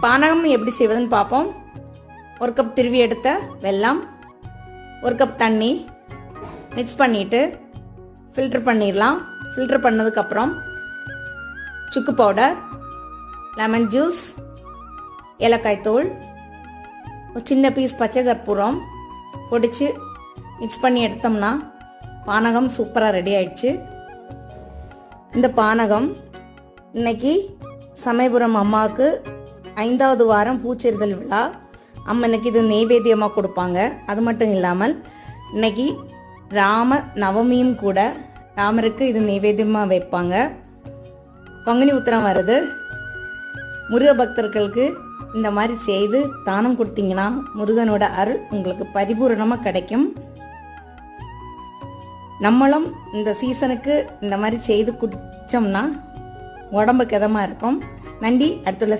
பானகம் எப்படி செய்வதுன்னு பார்ப்போம். 1 கப் திருவி எடுத்த வெல்லம், 1 கப் தண்ணி மிக்ஸ் பண்ணிவிட்டு ஃபில்டர் பண்ணிடலாம். ஃபில்டர் பண்ணதுக்கப்புறம் சுக்கு பவுடர், லெமன் ஜூஸ், ஏலக்காய் தூள், ஒரு சின்ன பீஸ் பச்சை கற்பூரம் பொடிச்சு மிக்ஸ் பண்ணி எடுத்தோம்னா பானகம் சூப்பராக ரெடி ஆயிடுச்சு. இந்த பானகம் இன்னைக்கு சமயபுரம் அம்மாவுக்கு 5வது வாரம் பூச்செறிதல் விழா. அம்மனுக்கு இது நெய்வேத்தியமாக கொடுப்பாங்க. அது மட்டும் இல்லாமல் இன்னைக்கு ராம நவமியும் கூட, ராமருக்கு இது நெய்வேத்தியமாக வைப்பாங்க. பங்குனி உத்திரம் வருது. முருக பக்தர்களுக்கு இந்த மாதிரி செய்து தானம் கொடுத்தீங்கன்னா முருகனோட அருள் உங்களுக்கு பரிபூரணமாக கிடைக்கும். நம்மளும் இந்த சீசனுக்கு இந்த மாதிரி செய்து குடித்தோம்னா உடம்புக்கு இதமாக இருக்கும். நன்றி. அடுத்துள்ள